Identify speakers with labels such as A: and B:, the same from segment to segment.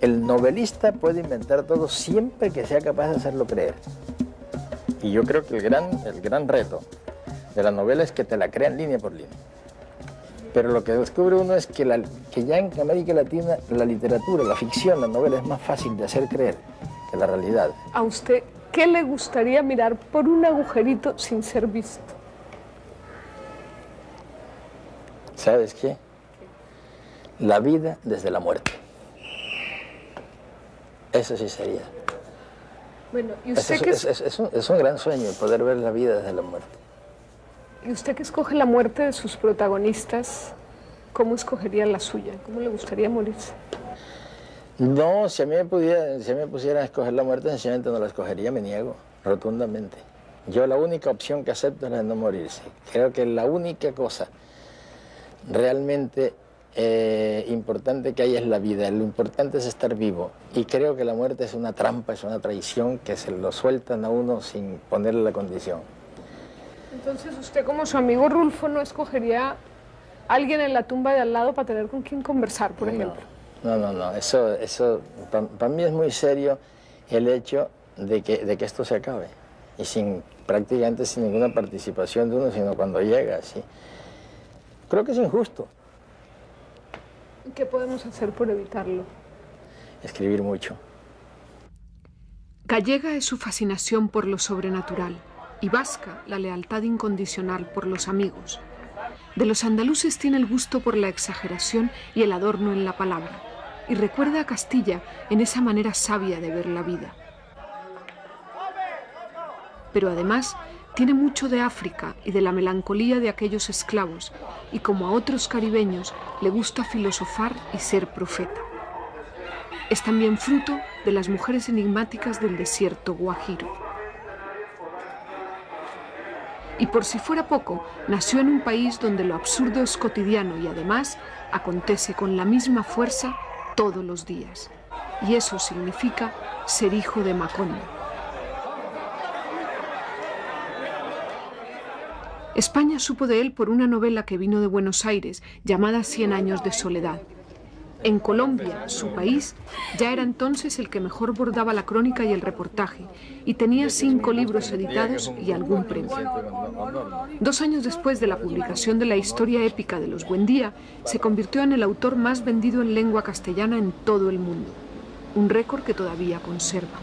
A: el novelista puede inventar todo siempre que sea capaz de hacerlo creer. Y yo creo que el gran reto de la novela es que te la crean línea por línea. Pero lo que descubre uno es que ya en América Latina la literatura, la ficción, la novela es más fácil de hacer creer que la realidad.
B: ¿A usted qué le gustaría mirar por un agujerito sin ser visto?
A: ¿Sabes qué? La vida desde la muerte. Eso sí sería.
B: Bueno, ¿y usted qué
A: es un gran sueño poder ver la vida desde la muerte.
B: ¿Y usted que escoge la muerte de sus protagonistas, cómo escogería la suya? ¿Cómo le gustaría morirse?
A: No, si a mí me pusieran a escoger la muerte, sencillamente no la escogería, me niego rotundamente. Yo la única opción que acepto es la de no morirse. Creo que la única cosa realmente importante que hay es la vida, lo importante es estar vivo. Y creo que la muerte es una trampa, es una traición que se lo sueltan a uno sin ponerle la condición.
B: Entonces usted, como su amigo Rulfo, no escogería a alguien en la tumba de al lado para tener con quien conversar, por ejemplo.
A: No, eso para mí es muy serio el hecho de que esto se acabe y prácticamente sin ninguna participación de uno, sino cuando llega, ¿sí? Creo que es injusto.
B: ¿Qué podemos hacer por evitarlo?
A: Escribir mucho.
C: Gallega es su fascinación por lo sobrenatural y vasca la lealtad incondicional por los amigos. De los andaluces tiene el gusto por la exageración y el adorno en la palabra, y recuerda a Castilla en esa manera sabia de ver la vida. Pero además tiene mucho de África y de la melancolía de aquellos esclavos, y como a otros caribeños le gusta filosofar y ser profeta. Es también fruto de las mujeres enigmáticas del desierto guajiro. Y por si fuera poco, nació en un país donde lo absurdo es cotidiano y además acontece con la misma fuerza todos los días. Y eso significa ser hijo de Macondo. España supo de él por una novela que vino de Buenos Aires, llamada 100 años de soledad. En Colombia, su país, ya era entonces el que mejor bordaba la crónica y el reportaje, y tenía 5 libros editados y algún premio. 2 años después de la publicación de la historia épica de los Buendía, se convirtió en el autor más vendido en lengua castellana en todo el mundo, un récord que todavía conserva.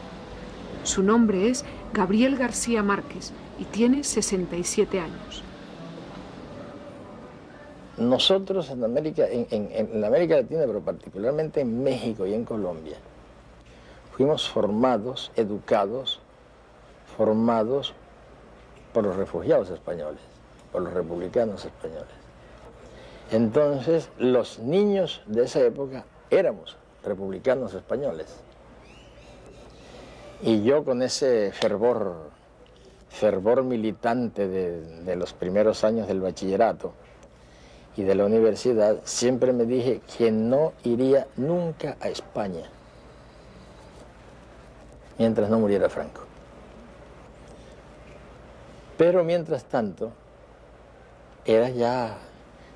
C: Su nombre es Gabriel García Márquez y tiene 67 años.
A: Nosotros en la América Latina, pero particularmente en México y en Colombia, fuimos formados, educados, formados por los refugiados españoles, por los republicanos españoles. Entonces, los niños de esa época éramos republicanos españoles. Y yo con ese fervor militante de los primeros años del bachillerato y de la universidad, siempre me dije que no iría nunca a España mientras no muriera Franco. Pero mientras tanto, era ya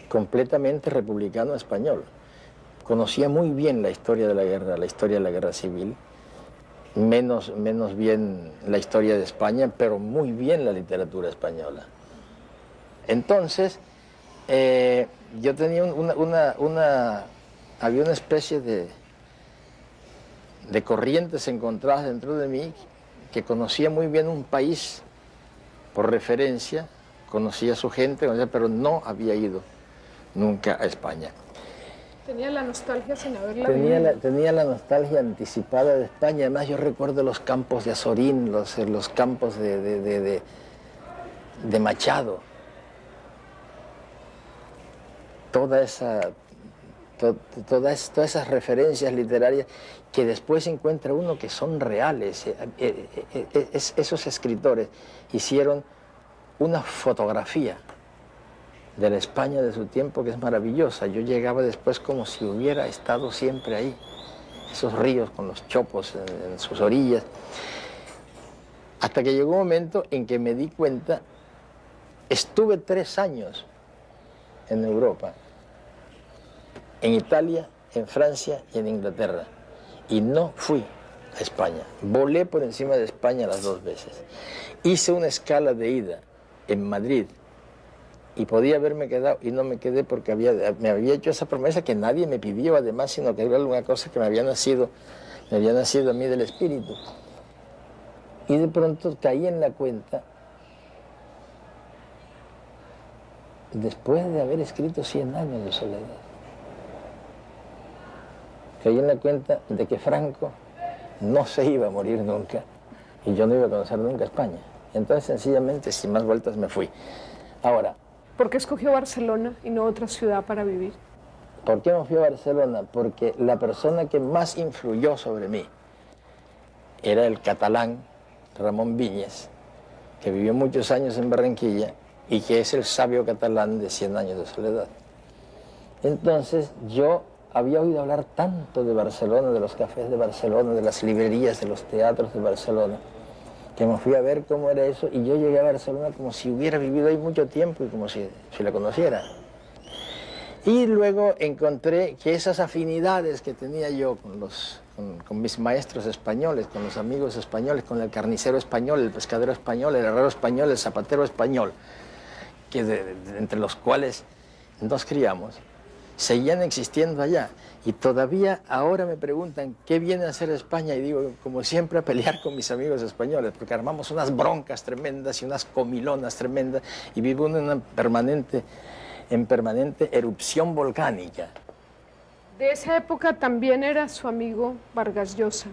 A: completamente republicano español. Conocía muy bien la historia de la guerra, la historia de la guerra civil, menos bien la historia de España, pero muy bien la literatura española. Entonces, yo tenía había una especie de corrientes encontradas dentro de mí, que conocía muy bien un país por referencia, conocía a su gente, pero no había ido nunca a España.
B: Tenía la nostalgia sin haberla vivido.
A: Tenía la nostalgia anticipada de España. Además, yo recuerdo los campos de Azorín, los campos de Machado. Todas esas referencias literarias que después encuentra uno que son reales. Esos escritores hicieron una fotografía de la España de su tiempo que es maravillosa. Yo llegaba después como si hubiera estado siempre ahí. Esos ríos con los chopos en sus orillas. Hasta que llegó un momento en que me di cuenta, estuve 3 años en Europa, en Italia, en Francia y en Inglaterra. y no fui a España. Volé por encima de España las 2 veces. Hice una escala de ida en Madrid y podía haberme quedado y no me quedé porque me había hecho esa promesa que nadie me pidió además, sino que era alguna cosa que me había nacido a mí del espíritu. Y de pronto caí en la cuenta, después de haber escrito 100 años de soledad, caí en la cuenta de que Franco no se iba a morir nunca y yo no iba a conocer nunca España. Entonces, sencillamente, sin más vueltas, me fui. Ahora,
B: ¿por qué escogió Barcelona y no otra ciudad para vivir?
A: ¿por qué me fui a Barcelona? Porque la persona que más influyó sobre mí era el catalán Ramón Viñes, que vivió muchos años en Barranquilla y que es el sabio catalán de 100 años de soledad. Entonces, yo había oído hablar tanto de Barcelona, de los cafés de Barcelona, de las librerías, de los teatros de Barcelona, que me fui a ver cómo era eso, y yo llegué a Barcelona como si hubiera vivido ahí mucho tiempo y como si la conociera. Y luego encontré que esas afinidades que tenía yo con mis maestros españoles, con los amigos españoles, con el carnicero español, el pescadero español, el herrero español, el zapatero español, entre los cuales nos criamos, seguían existiendo allá. Y todavía ahora me preguntan qué viene a hacer España, y digo, como siempre, a pelear con mis amigos españoles, porque armamos unas broncas tremendas y unas comilonas tremendas, y vivo en permanente erupción volcánica.
B: De esa época también era su amigo Vargas Llosa.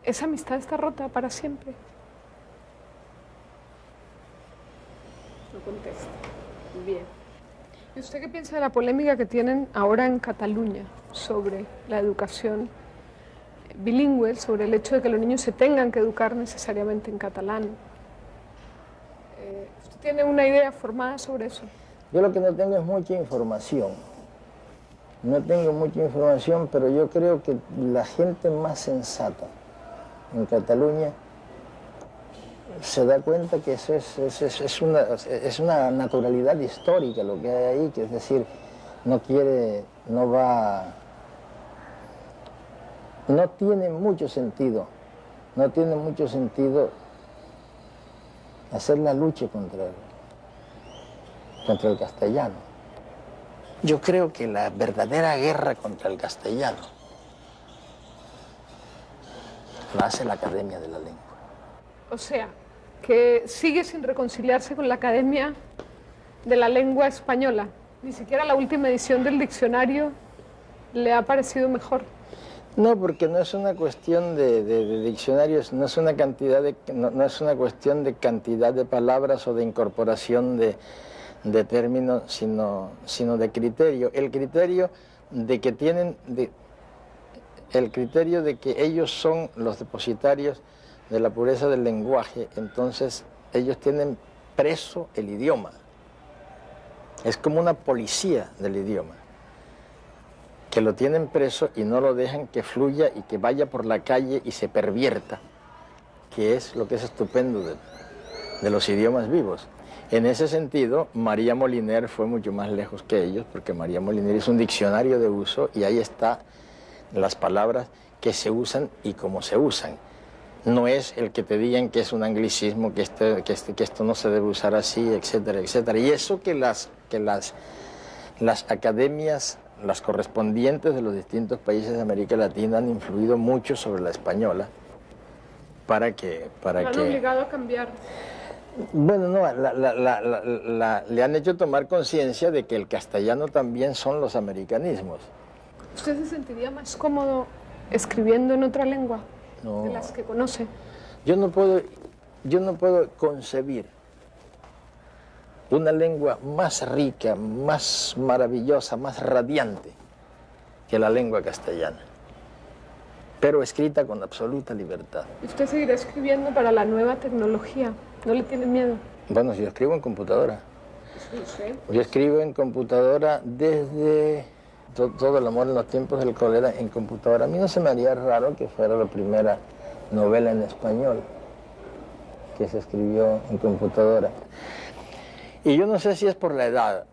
B: ¿Esa amistad está rota para siempre? No contesta. Bien. ¿Y usted qué piensa de la polémica que tienen ahora en Cataluña sobre la educación bilingüe, sobre el hecho de que los niños se tengan que educar necesariamente en catalán? ¿Usted tiene una idea formada sobre eso?
A: Yo lo que no tengo es mucha información. No tengo mucha información, pero yo creo que la gente más sensata en Cataluña se da cuenta que eso es una naturalidad histórica lo que hay ahí, que es decir, no tiene mucho sentido hacer la lucha contra el castellano. Yo creo que la verdadera guerra contra el castellano la hace la Academia de la Lengua.
B: O sea, que sigue sin reconciliarse con la Academia de la Lengua Española. Ni siquiera la última edición del diccionario le ha parecido mejor.
A: No, porque no es una cuestión de diccionarios, no es una cuestión de cantidad de palabras o de incorporación de términos, sino de criterio. El criterio de que ellos son los depositarios de la pureza del lenguaje, entonces ellos tienen preso el idioma. Es como una policía del idioma, que lo tienen preso y no lo dejan que fluya y que vaya por la calle y se pervierta, que es lo que es estupendo de los idiomas vivos. En ese sentido, María Moliner fue mucho más lejos que ellos, porque María Moliner es un diccionario de uso y ahí están las palabras que se usan y cómo se usan. No es el que te digan que es un anglicismo, que esto no se debe usar así, etcétera, etcétera. Y eso que las academias, las correspondientes de los distintos países de América Latina han influido mucho sobre la española para que...
B: ¿La han obligado a cambiar?
A: Bueno, no, le han hecho tomar conciencia de que el castellano también son los americanismos.
B: ¿Usted se sentiría más cómodo escribiendo en otra lengua
A: no,
B: de las que conoce?
A: Yo no puedo concebir una lengua más rica, más maravillosa, más radiante que la lengua castellana, pero escrita con absoluta libertad.
B: ¿Y usted seguirá escribiendo para la nueva tecnología? ¿No le tiene miedo?
A: Bueno, yo escribo en computadora.
B: Sí.
A: Yo escribo en computadora desde todo el amor en los tiempos del cólera en computadora. A mí no se me haría raro que fuera la primera novela en español que se escribió en computadora. Y yo no sé si es por la edad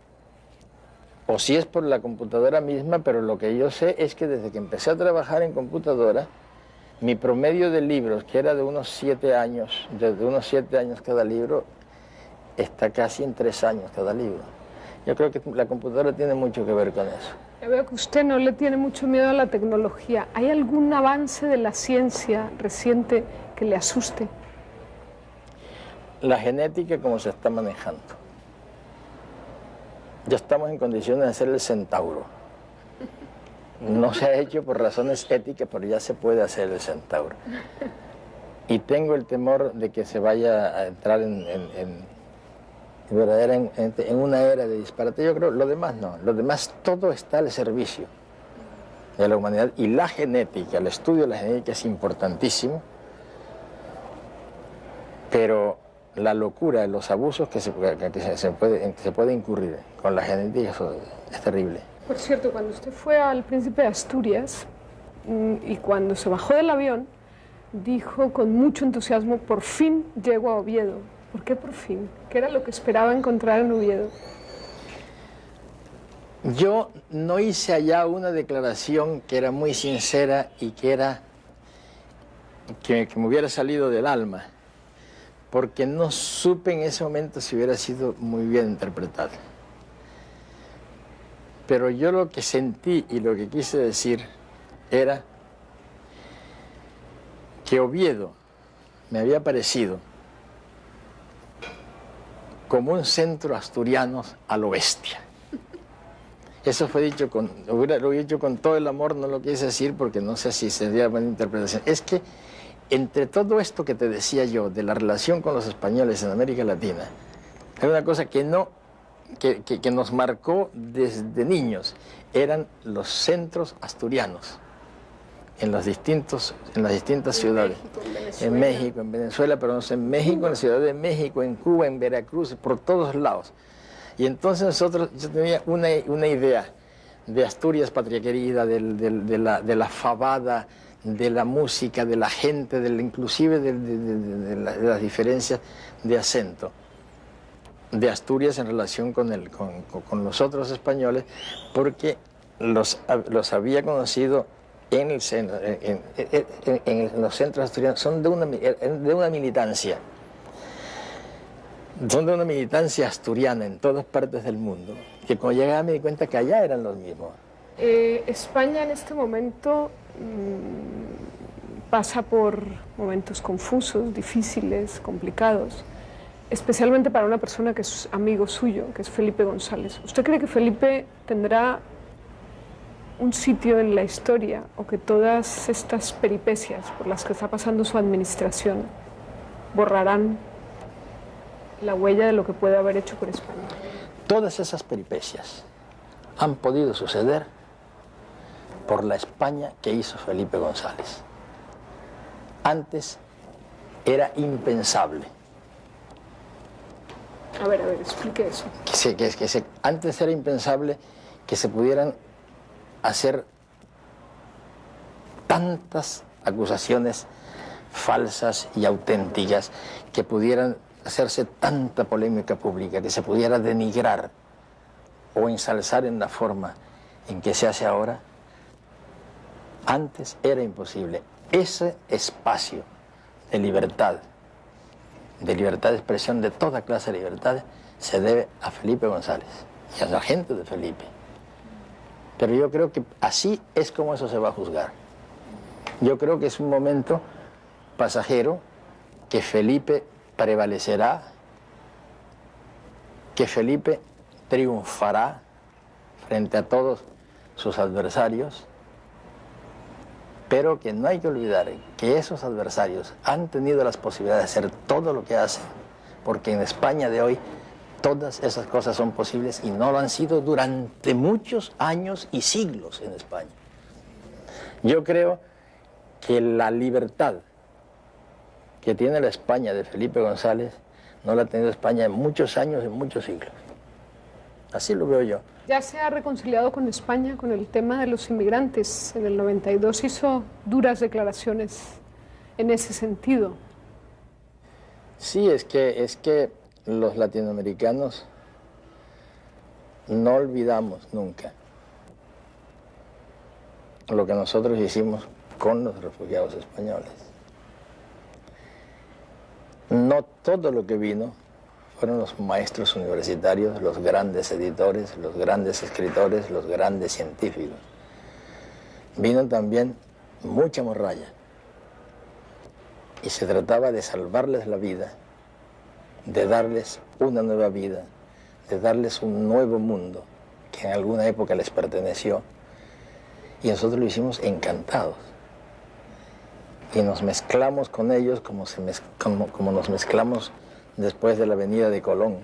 A: o si es por la computadora misma, pero lo que yo sé es que desde que empecé a trabajar en computadora, Mi promedio de libros, que era de unos 7 años, de unos 7 años cada libro, está casi en 3 años cada libro. Yo creo que la computadora tiene mucho que ver con eso.
B: Ya veo que usted no le tiene mucho miedo a la tecnología. ¿Hay algún avance de la ciencia reciente que le asuste?
A: La genética, como se está manejando. Ya estamos en condiciones de hacer el centauro. No se ha hecho por razones éticas, pero ya se puede hacer el centauro. Y tengo el temor de que se vaya a entrar en una era de disparate. Yo creo, lo demás no. Lo demás, todo está al servicio de la humanidad. Y la genética, el estudio de la genética es importantísimo, pero la locura, los abusos que se puede incurrir con la genética, eso es terrible.
B: Por cierto, cuando usted fue al Príncipe de Asturias y cuando se bajó del avión, dijo con mucho entusiasmo, por fin llego a Oviedo. ¿Por qué por fin? ¿Qué era lo que esperaba encontrar en Oviedo?
A: Yo no hice allá una declaración que era muy sincera y que me hubiera salido del alma, porque no supe en ese momento si hubiera sido muy bien interpretada. Pero yo lo que sentí y lo que quise decir era que Oviedo me había parecido como un centro asturiano a lo bestia. Eso fue dicho lo he dicho con todo el amor, no lo quise decir porque no sé si sería buena interpretación. Es que entre todo esto que te decía yo de la relación con los españoles en América Latina, hay una cosa que nos marcó desde niños, eran los centros asturianos en las distintas ciudades. En México, en Venezuela, pero no sé, en México, en la Ciudad de México, en Cuba, en Veracruz, por todos lados. Y entonces yo tenía una idea de Asturias, patria querida, de la fabada, de la música, de la gente, inclusive de las diferencias de acento de Asturias en relación con los otros españoles, porque los había conocido en los centros asturianos. Son de una militancia. Son de una militancia asturiana en todas partes del mundo, que cuando llegaba me di cuenta que allá eran los mismos.
B: España en este momento pasa por momentos confusos, difíciles, complicados, especialmente para una persona que es amigo suyo, que es Felipe González. ¿Usted cree que Felipe tendrá un sitio en la historia o que todas estas peripecias por las que está pasando su administración borrarán la huella de lo que puede haber hecho por España?
A: Todas esas peripecias han podido suceder por la España que hizo Felipe González. Antes era impensable.
B: A ver, explique eso.
A: Antes era impensable que se pudieran hacer tantas acusaciones falsas y auténticas, que pudieran hacerse tanta polémica pública, que se pudiera denigrar o ensalzar en la forma en que se hace ahora. Antes era imposible. Ese espacio de libertad de expresión, de toda clase de libertad, se debe a Felipe González y a la gente de Felipe. Pero yo creo que así es como eso se va a juzgar. Yo creo que es un momento pasajero, que Felipe prevalecerá, que Felipe triunfará frente a todos sus adversarios, pero que no hay que olvidar que esos adversarios han tenido las posibilidades de hacer todo lo que hacen, porque en España de hoy todas esas cosas son posibles y no lo han sido durante muchos años y siglos en España. Yo creo que la libertad que tiene la España de Felipe González no la ha tenido España en muchos años, en muchos siglos. Así lo veo yo.
B: Ya se ha reconciliado con España con el tema de los inmigrantes. En el 92 hizo duras declaraciones en ese sentido.
A: Sí, es que los latinoamericanos no olvidamos nunca lo que nosotros hicimos con los refugiados españoles. No todo lo que vino fueron los maestros universitarios, los grandes editores, los grandes escritores, los grandes científicos. Vino también mucha morralla. Y se trataba de salvarles la vida, de darles una nueva vida, de darles un nuevo mundo que en alguna época les perteneció. Y nosotros lo hicimos encantados. Y nos mezclamos con ellos como nos mezclamos después de la venida de Colón.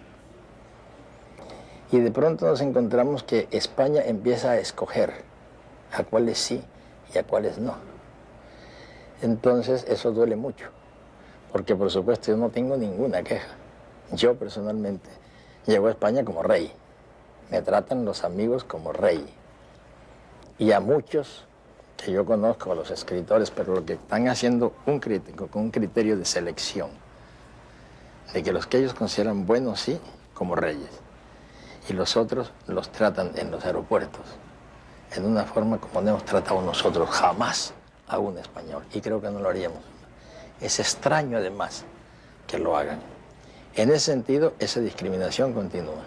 A: Y de pronto nos encontramos que España empieza a escoger a cuáles sí y a cuáles no. Entonces eso duele mucho, porque por supuesto yo no tengo ninguna queja. Yo personalmente llego a España como rey. Me tratan los amigos como rey. Y a muchos que yo conozco, a los escritores, pero lo que están haciendo un crítico con un criterio de selección, de que los que ellos consideran buenos sí, como reyes, y los otros los tratan en los aeropuertos, en una forma como no hemos tratado nosotros jamás a un español, y creo que no lo haríamos. Es extraño además que lo hagan. En ese sentido, esa discriminación continúa.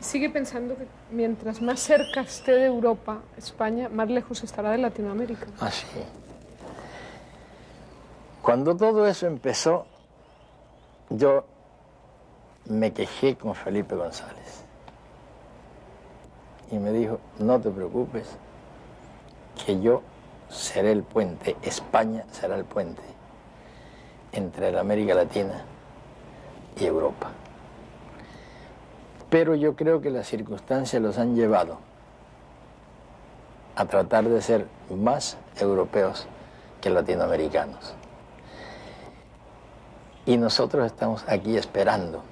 B: ¿Sigue pensando que mientras más cerca esté de Europa, España, más lejos estará de Latinoamérica?
A: Ah, sí. Cuando todo eso empezó, yo me quejé con Felipe González. Y me dijo, no te preocupes, que yo seré el puente, España será el puente entre la América Latina y Europa. Pero yo creo que las circunstancias los han llevado a tratar de ser más europeos que latinoamericanos. Y nosotros estamos aquí esperando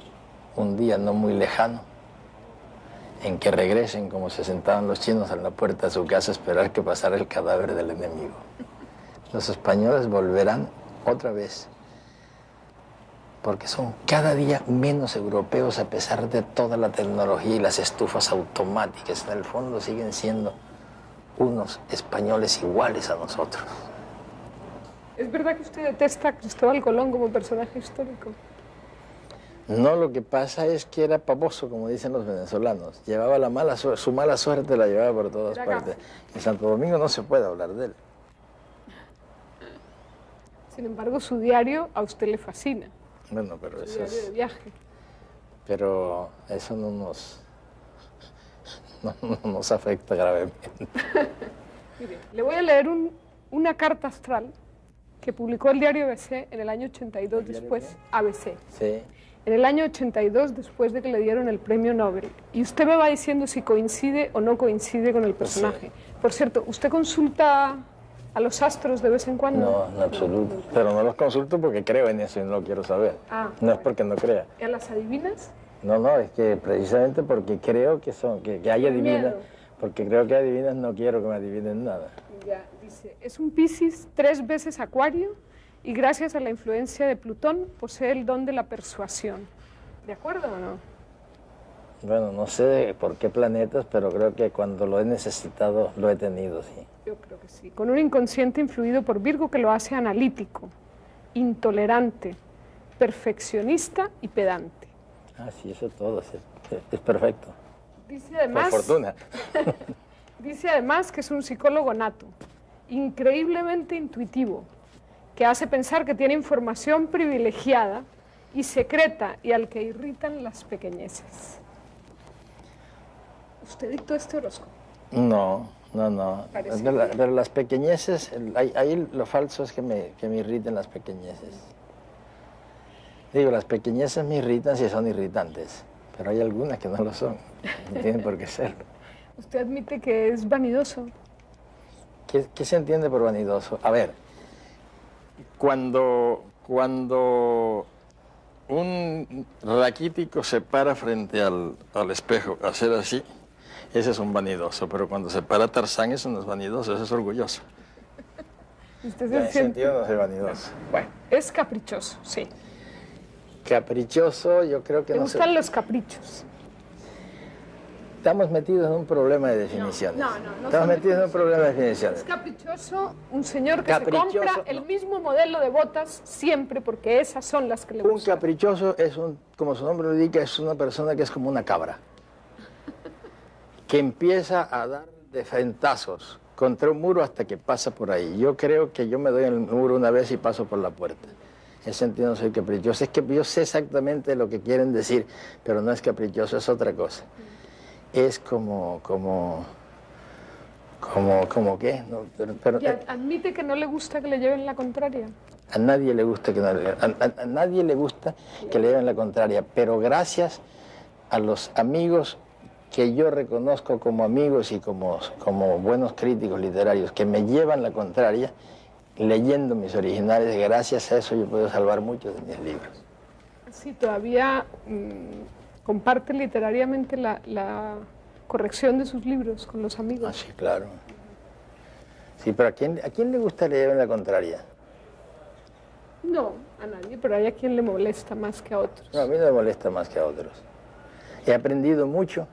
A: un día no muy lejano en que regresen como se sentaban los chinos en la puerta de su casa a esperar que pasara el cadáver del enemigo. Los españoles volverán otra vez, porque son cada día menos europeos a pesar de toda la tecnología y las estufas automáticas. En el fondo siguen siendo unos españoles iguales a nosotros.
B: ¿Es verdad que usted detesta a Cristóbal Colón como personaje histórico?
A: No, lo que pasa es que era pavoso, como dicen los venezolanos. Llevaba la mala su mala suerte la llevaba por todas partes. En Santo Domingo no se puede hablar de él.
B: Sin embargo, su diario a usted le fascina.
A: Bueno, pero eso
B: diario de viaje.
A: Pero eso no nos afecta gravemente.
B: Mire, le voy a leer una carta astral que publicó el diario ABC en el año 82 después, ABC.
A: Sí.
B: En el año 82 después de que le dieron el premio Nobel. Y usted me va diciendo si coincide o no coincide con el personaje. Sí. Por cierto, ¿usted consulta a los astros de vez en cuando?
A: No, en absoluto. No. Pero no los consulto porque creo en eso y no lo quiero saber. No es porque no crea.
B: ¿Y a las adivinas?
A: No, es que precisamente porque creo que hay adivinas, porque creo que adivinas no quiero que me adivinen nada.
B: Ya, dice, es un Piscis 3 veces Acuario y gracias a la influencia de Plutón posee el don de la persuasión. ¿De acuerdo o no?
A: Bueno, no sé por qué planetas, pero creo que cuando lo he necesitado lo he tenido, sí.
B: Yo creo que sí. Con un inconsciente influido por Virgo que lo hace analítico, intolerante, perfeccionista y pedante.
A: Ah, sí, eso todo, es perfecto.
B: Dice además,
A: por fortuna.
B: Dice además que es un psicólogo nato, increíblemente intuitivo, que hace pensar que tiene información privilegiada y secreta y al que irritan las pequeñeces. ¿Usted dictó este horóscopo?
A: No. Pero las pequeñeces, ahí lo falso es que me irriten las pequeñeces. Digo, las pequeñeces me irritan si son irritantes, pero hay algunas que no lo son, no tienen por qué serlo.
B: ¿Usted admite que es vanidoso?
A: ¿Qué se entiende por vanidoso? A ver, cuando un raquítico se para frente al espejo a hacer así, ese es un vanidoso, pero cuando se para Tarzán, eso no es vanidoso, eso es orgulloso.
B: ¿Usted
A: en ese sentido no es vanidoso.
B: Bueno, es caprichoso, sí.
A: Caprichoso, yo creo que
B: ¿Te
A: no
B: gustan los caprichos?
A: Estamos metidos en un problema de definiciones.
B: No
A: Estamos metidos en un problema de definiciones.
B: Es caprichoso un señor que se compra el mismo modelo de botas siempre porque esas son las que le gustan.
A: Un caprichoso es como su nombre lo indica, es una persona que es como una cabra. Que empieza a dar defentazos contra un muro hasta que pasa por ahí. Yo creo que yo me doy en el muro una vez y paso por la puerta. En ese sentido no soy caprichoso. Es que yo sé exactamente lo que quieren decir, pero no es caprichoso, es otra cosa. Es como qué. No, pero,
B: ¿Y admite que no le gusta que le lleven la contraria?
A: A nadie le gusta que a nadie le gusta que le lleven la contraria, pero gracias a los amigos que yo reconozco como amigos y como buenos críticos literarios que me llevan la contraria, leyendo mis originales, gracias a eso yo puedo salvar muchos de mis libros.
B: Sí, todavía comparte literariamente la corrección de sus libros con los amigos.
A: Ah, sí, claro. Sí, pero ¿a quién le gusta leer en la contraria?
B: No, a nadie, pero hay a quien le molesta más que a otros.
A: No, a mí no me molesta más que a otros. He aprendido mucho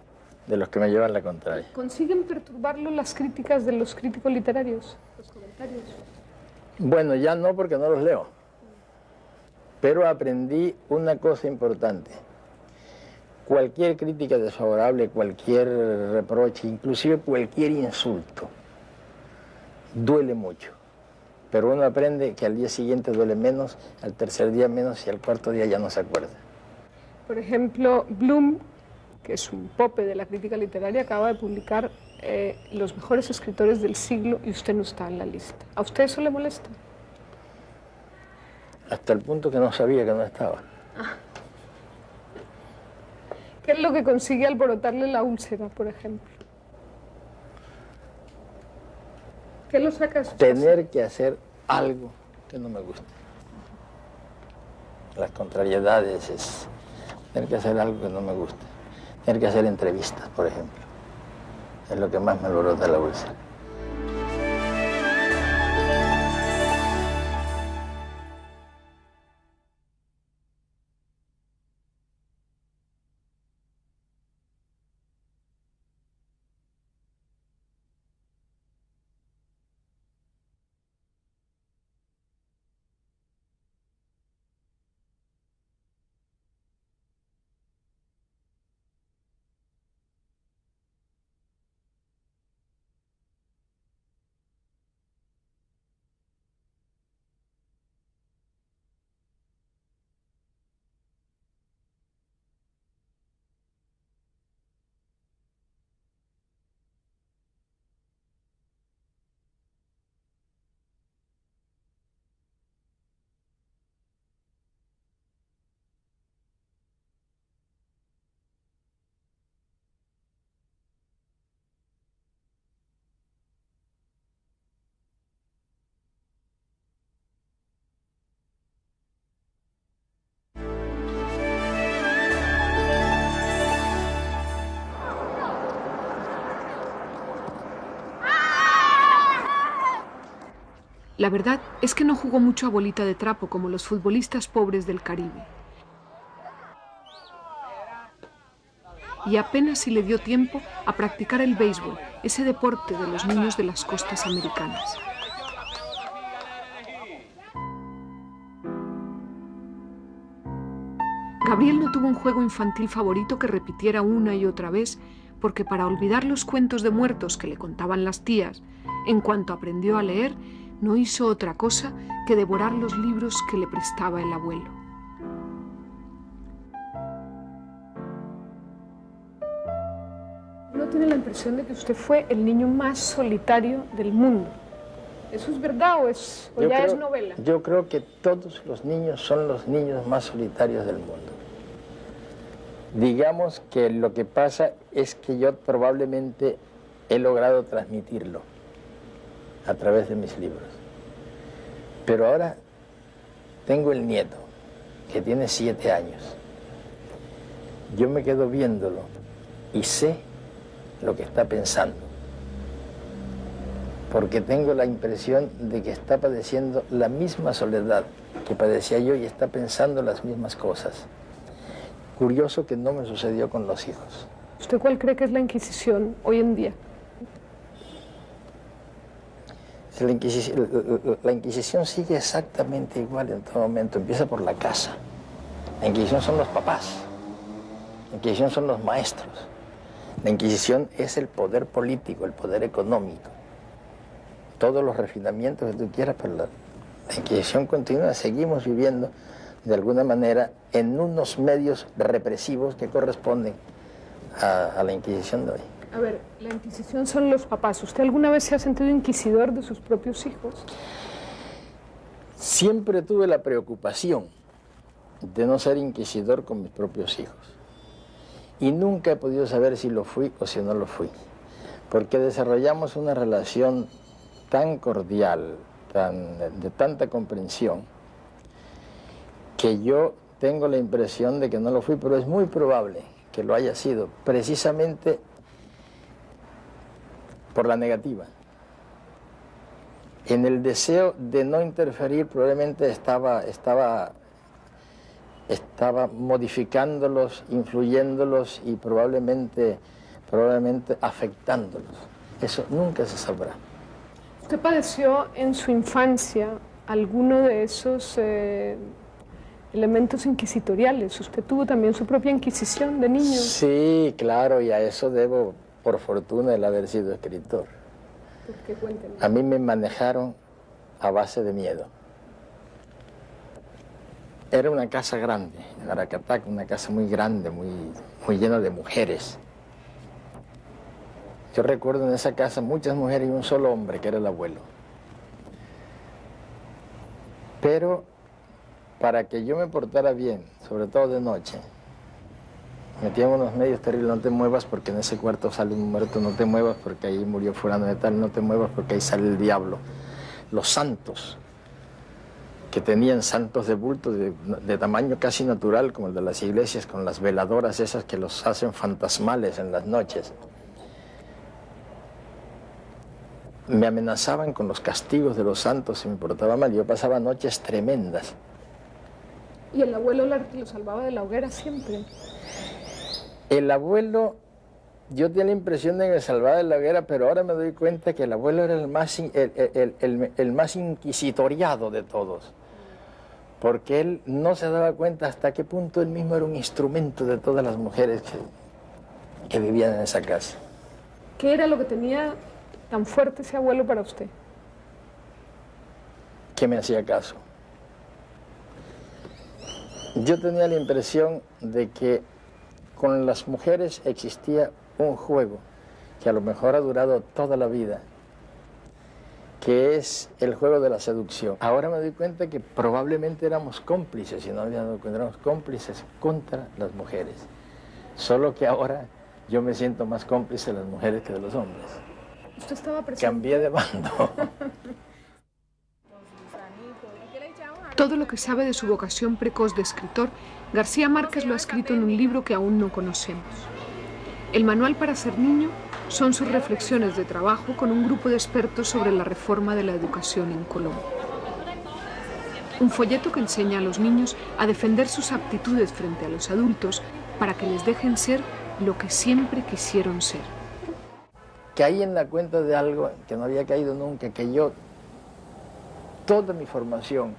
A: de los que me llevan la contraria.
B: ¿Consiguen perturbarlo las críticas de los críticos literarios, los comentarios?
A: Bueno, ya no porque no los leo. Pero aprendí una cosa importante. Cualquier crítica desfavorable, cualquier reproche, inclusive cualquier insulto, duele mucho. Pero uno aprende que al día siguiente duele menos, al tercer día menos y al cuarto día ya no se acuerda.
B: Por ejemplo, Bloom, que es un pope de la crítica literaria, acaba de publicar los mejores escritores del siglo y usted no está en la lista. ¿A usted eso le molesta?
A: Hasta el punto que no sabía que no estaba.
B: ¿Qué es lo que consigue alborotarle la úlcera, por ejemplo? ¿Qué lo saca de su
A: Tener que hacer algo que no me guste. Las contrariedades es tener que hacer algo que no me guste. Tener que hacer entrevistas, por ejemplo. Es lo que más me alborota la úlcera.
C: La verdad es que no jugó mucho a bolita de trapo como los futbolistas pobres del Caribe. Y apenas si le dio tiempo a practicar el béisbol, ese deporte de los niños de las costas americanas. Gabriel no tuvo un juego infantil favorito que repitiera una y otra vez, porque para olvidar los cuentos de muertos que le contaban las tías, en cuanto aprendió a leer, no hizo otra cosa que devorar los libros que le prestaba el abuelo.
B: Uno tiene la impresión de que usted fue el niño más solitario del mundo. ¿Eso es verdad o es novela?
A: Yo creo que todos los niños son los niños más solitarios del mundo. Digamos que lo que pasa es que yo probablemente he logrado transmitirlo a través de mis libros. Pero ahora tengo el nieto, que tiene 7 años. Yo me quedo viéndolo y sé lo que está pensando. Porque tengo la impresión de que está padeciendo la misma soledad que padecía yo y está pensando las mismas cosas. Curioso que no me sucedió con los hijos.
B: ¿Usted cuál cree que es la Inquisición hoy en día?
A: La Inquisición sigue exactamente igual en todo momento, empieza por la casa. La Inquisición son los papás, la Inquisición son los maestros, la Inquisición es el poder político, el poder económico, todos los refinamientos que tú quieras, pero la Inquisición continúa, seguimos viviendo de alguna manera en unos medios represivos que corresponden a la Inquisición de hoy.
B: A ver, la Inquisición son los papás. ¿Usted alguna vez se ha sentido inquisidor de sus propios hijos?
A: Siempre tuve la preocupación de no ser inquisidor con mis propios hijos. Y nunca he podido saber si lo fui o si no lo fui. Porque desarrollamos una relación tan cordial, de tanta comprensión, que yo tengo la impresión de que no lo fui, pero es muy probable que lo haya sido, precisamente por la negativa. En el deseo de no interferir probablemente estaba modificándolos, influyéndolos y probablemente afectándolos. Eso nunca se sabrá.
B: ¿Usted padeció en su infancia alguno de esos elementos inquisitoriales? ¿Usted tuvo también su propia inquisición de niño?
A: Sí, claro, y a eso debo, por fortuna, el haber sido escritor.
B: ¿Por qué? Cuénteme.
A: A mí me manejaron a base de miedo. Era una casa grande, en Aracatac, una casa muy grande, muy llena de mujeres. Yo recuerdo en esa casa muchas mujeres y un solo hombre, que era el abuelo. Pero para que yo me portara bien, sobre todo de noche, metían unos medios terribles: no te muevas porque en ese cuarto sale un muerto, no te muevas porque ahí murió fulano de tal, no te muevas porque ahí sale el diablo. Los santos, que tenían santos de bulto de tamaño casi natural, como el de las iglesias, con las veladoras esas que los hacen fantasmales en las noches, me amenazaban con los castigos de los santos si me portaba mal. Yo pasaba noches tremendas.
B: ¿Y el abuelo lo salvaba de la hoguera siempre?
A: El abuelo, yo tenía la impresión de que me salvaba de la hoguera, pero ahora me doy cuenta que el abuelo era el más inquisitoriado de todos, porque él no se daba cuenta hasta qué punto él mismo era un instrumento de todas las mujeres que vivían en esa casa.
B: ¿Qué era lo que tenía tan fuerte ese abuelo para usted?
A: Que me hacía caso. Yo tenía la impresión de que con las mujeres existía un juego que a lo mejor ha durado toda la vida, que es el juego de la seducción. Ahora me doy cuenta que probablemente éramos cómplices, y no había dado cuenta, éramos cómplices contra las mujeres. Solo que ahora yo me siento más cómplice de las mujeres que de los hombres.
B: ¿Usted estaba presente?
A: Cambié de bando.
C: Todo lo que sabe de su vocación precoz de escritor, García Márquez lo ha escrito en un libro que aún no conocemos. El manual para ser niño son sus reflexiones de trabajo con un grupo de expertos sobre la reforma de la educación en Colombia. Un folleto que enseña a los niños a defender sus aptitudes frente a los adultos para que les dejen ser lo que siempre quisieron ser.
A: Caí en la cuenta de algo que no había caído nunca, que yo, toda mi formación,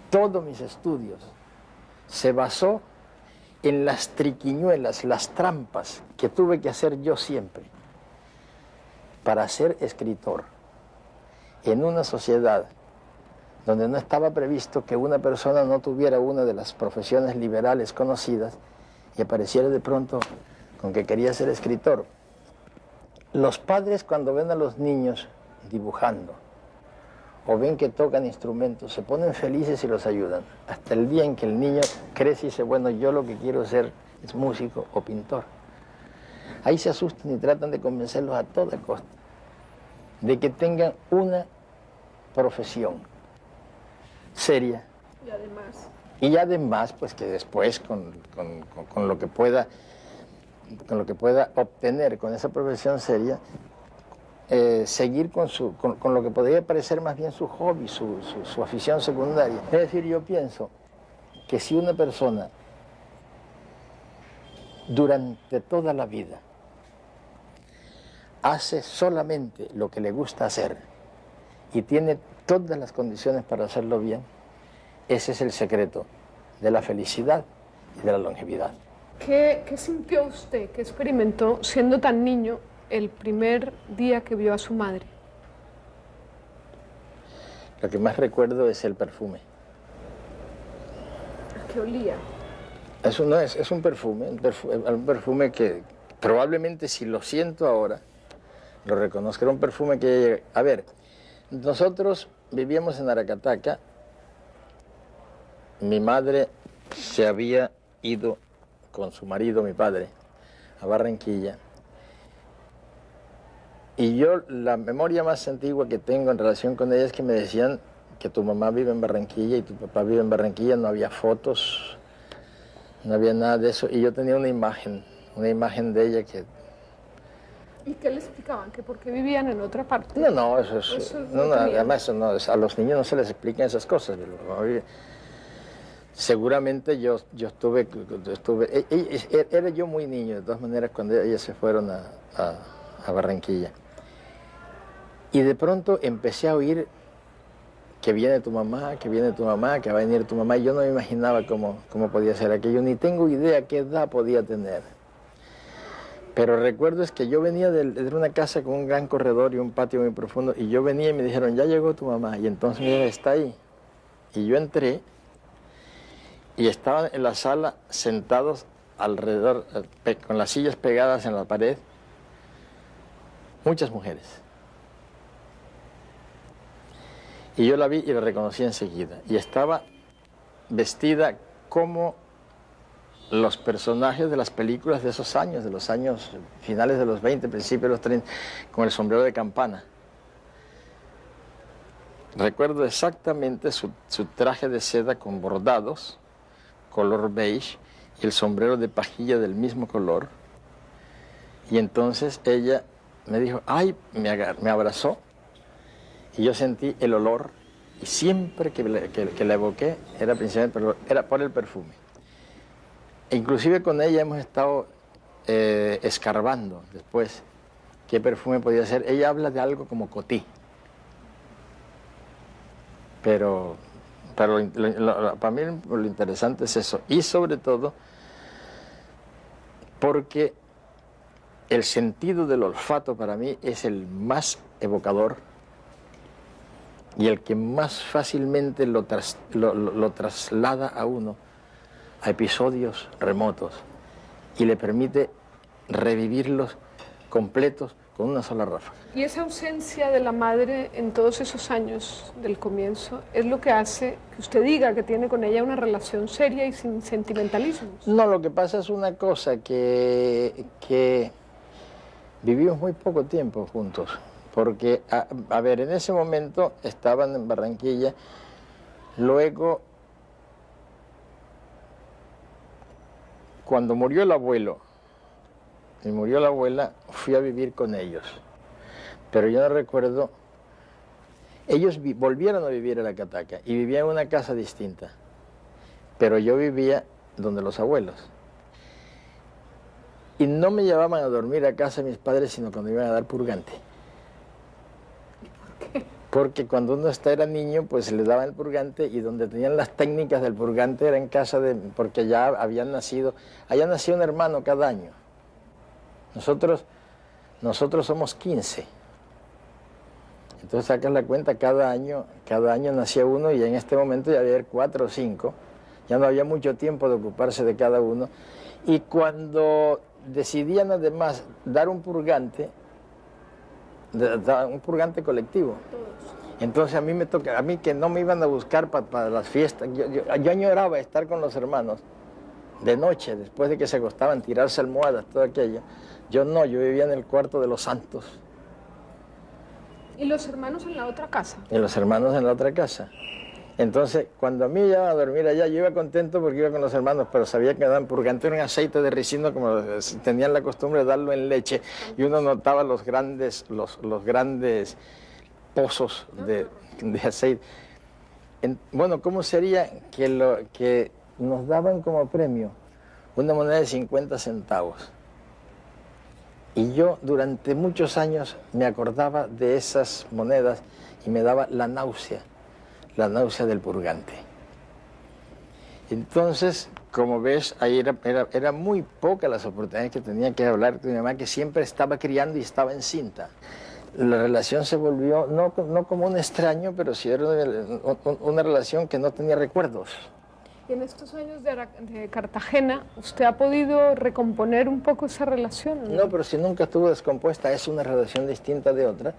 A: todos mis estudios, se basó en las triquiñuelas, las trampas que tuve que hacer yo siempre para ser escritor en una sociedad donde no estaba previsto que una persona no tuviera una de las profesiones liberales conocidas y apareciera de pronto con que quería ser escritor. Los padres, cuando ven a los niños dibujando o ven que tocan instrumentos, se ponen felices y los ayudan, hasta el día en que el niño crece y dice: bueno, yo lo que quiero ser es músico o pintor. Ahí se asustan y tratan de convencerlos a toda costa de que tengan una profesión seria. Y además, pues que después con lo que pueda obtener con esa profesión seria, seguir con lo que podría parecer más bien su hobby, su afición secundaria. Es decir, yo pienso que si una persona durante toda la vida hace solamente lo que le gusta hacer y tiene todas las condiciones para hacerlo bien, ese es el secreto de la felicidad y de la longevidad.
B: ¿Qué sintió usted, qué experimentó siendo tan niño el primer día que vio a su madre?
A: Lo que más recuerdo es el perfume.
B: ¿A qué olía?
A: Es un perfume que probablemente si lo siento ahora, lo reconozco. Era un perfume que... A ver, nosotros vivíamos en Aracataca. Mi madre se había ido con su marido, mi padre, a Barranquilla. Y yo, la memoria más antigua que tengo en relación con ella es que me decían que tu mamá vive en Barranquilla y tu papá vive en Barranquilla. No había fotos, no había nada de eso. Y yo tenía una imagen de ella que...
B: ¿Y qué le explicaban? ¿Que por qué vivían en otra parte?
A: No, eso es... Además, eso no, a los niños no se les explican esas cosas. Seguramente yo estuve... Era yo muy niño, de todas maneras, cuando ellas se fueron a Barranquilla. Y de pronto empecé a oír que viene tu mamá, que viene tu mamá, que va a venir tu mamá. Y yo no me imaginaba cómo podía ser aquello, ni tengo idea qué edad podía tener. Pero recuerdo es que yo venía de una casa con un gran corredor y un patio muy profundo, y yo venía y me dijeron, ya llegó tu mamá, y entonces mira, está ahí. Y yo entré, y estaban en la sala sentados alrededor, con las sillas pegadas en la pared, muchas mujeres. Y yo la vi y la reconocí enseguida. Y estaba vestida como los personajes de las películas de esos años, de los años finales de los 20, principios de los 30, con el sombrero de campana. Recuerdo exactamente su traje de seda con bordados, color beige, y el sombrero de pajilla del mismo color. Y entonces ella me dijo, ay, me abrazó, y yo sentí el olor, y siempre que la evoqué era principalmente era por el perfume. E inclusive con ella hemos estado escarbando después qué perfume podía ser. Ella habla de algo como Coty, pero para mí lo interesante es eso, y sobre todo porque el sentido del olfato para mí es el más evocador y el que más fácilmente lo traslada a uno a episodios remotos y le permite revivirlos completos con una sola ráfaga.
B: Y esa ausencia de la madre en todos esos años del comienzo es lo que hace que usted diga que tiene con ella una relación seria y sin sentimentalismos.
A: No, lo que pasa es una cosa, que vivimos muy poco tiempo juntos, porque, a ver, en ese momento estaban en Barranquilla, luego, cuando murió el abuelo y murió la abuela, fui a vivir con ellos, pero yo no recuerdo, ellos volvieron a vivir en la Cataca y vivían en una casa distinta, pero yo vivía donde los abuelos. Y no me llevaban a dormir a casa de mis padres, sino cuando iban a dar purgante.
B: ¿Por qué?
A: Porque cuando uno era niño, pues le daban el purgante, y donde tenían las técnicas del purgante era en casa de... porque ya había nacido un hermano cada año. Nosotros somos 15. Entonces sacas la cuenta, cada año nacía uno, y en este momento ya había 4 o 5. Ya no había mucho tiempo de ocuparse de cada uno. Y cuando decidían además dar un purgante colectivo, entonces a mí que no me iban a buscar para las fiestas, yo añoraba estar con los hermanos de noche, después de que se acostaban, tirarse almohadas, todo aquello. Yo vivía en el cuarto de los santos.
B: ¿Y los hermanos en la otra casa?
A: Y los hermanos en la otra casa. Entonces, cuando a mí me iban a dormir allá, yo iba contento porque iba con los hermanos, pero sabía que daban purgante en aceite de ricino, como tenían la costumbre de darlo en leche, y uno notaba los grandes pozos de aceite. Bueno, ¿cómo sería que nos daban como premio una moneda de 50 centavos. Y yo durante muchos años me acordaba de esas monedas y me daba la náusea del purgante. Entonces, como ves, ahí era muy pocas las oportunidades que tenía que hablar con mi mamá, que siempre estaba criando y estaba encinta. La relación se volvió, no como un extraño, pero sí era una relación que no tenía recuerdos.
B: Y en estos años de Cartagena, ¿usted ha podido recomponer un poco esa relación?
A: No, pero si nunca estuvo descompuesta, es una relación distinta de otra.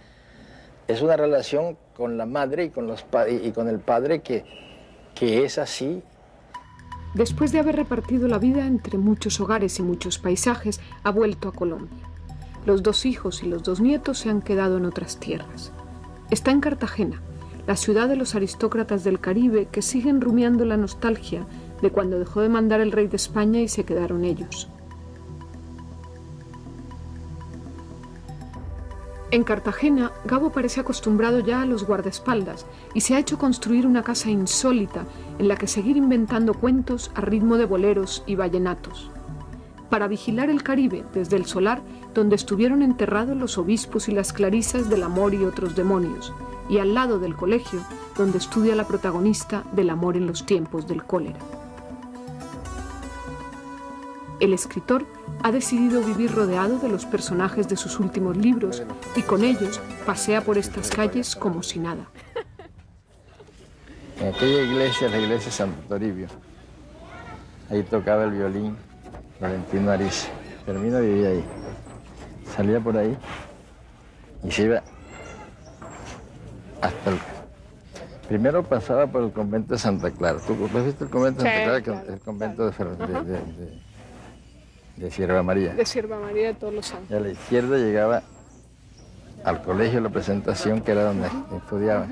A: Es una relación con la madre y con el padre que es así.
C: Después de haber repartido la vida entre muchos hogares y muchos paisajes, ha vuelto a Colombia. Los 2 hijos y los 2 nietos se han quedado en otras tierras. Está en Cartagena, la ciudad de los aristócratas del Caribe que siguen rumiando la nostalgia de cuando dejó de mandar el rey de España y se quedaron ellos. En Cartagena, Gabo parece acostumbrado ya a los guardaespaldas y se ha hecho construir una casa insólita en la que seguir inventando cuentos a ritmo de boleros y vallenatos. Para vigilar el Caribe desde el solar donde estuvieron enterrados los obispos y las clarisas del amor y otros demonios, y al lado del colegio donde estudia la protagonista del amor en los tiempos del cólera. El escritor ha decidido vivir rodeado de los personajes de sus últimos libros y con ellos pasea por estas calles como si nada.
A: En aquella iglesia, la iglesia de Santo Toribio, ahí tocaba el violín Valentino Ariza. Fermina vivía ahí. Salía por ahí y se iba hasta el... Primero pasaba por el convento de Santa Clara. ¿Tú has visto el convento de Santa Clara? Claro, el convento de Sierva María.
B: De Sierva María de Todos los Santos.
A: Y a la izquierda llegaba al colegio La Presentación, que era donde estudiaba.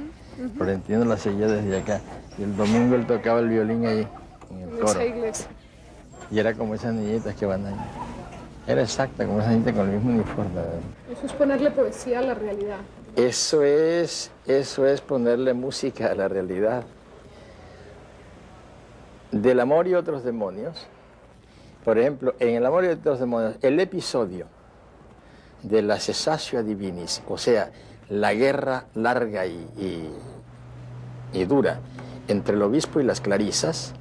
A: Florentino la seguía desde acá. Y el domingo él tocaba el violín ahí, en el coro.
B: Esa iglesia.
A: Y era como esas niñitas que van ahí. Era exacta, como esas niñitas con el mismo uniforme.
B: Eso es ponerle poesía a la realidad.
A: Eso es ponerle música a la realidad. Del amor y otros demonios. Por ejemplo, en El amor y otros demonios, el episodio de la cessatio divinis, o sea, la guerra larga y dura entre el obispo y las clarisas,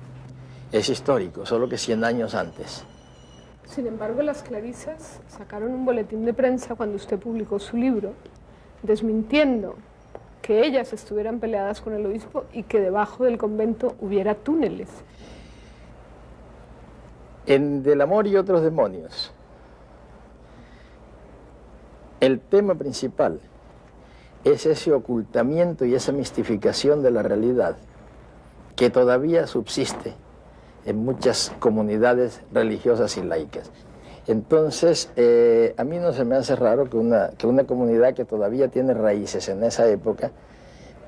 A: es histórico, solo que 100 años antes.
B: Sin embargo, las clarisas sacaron un boletín de prensa cuando usted publicó su libro, desmintiendo que ellas estuvieran peleadas con el obispo y que debajo del convento hubiera túneles.
A: En Del amor y otros demonios, el tema principal es ese ocultamiento y esa mistificación de la realidad que todavía subsiste en muchas comunidades religiosas y laicas. Entonces, a mí no se me hace raro que una comunidad que todavía tiene raíces en esa época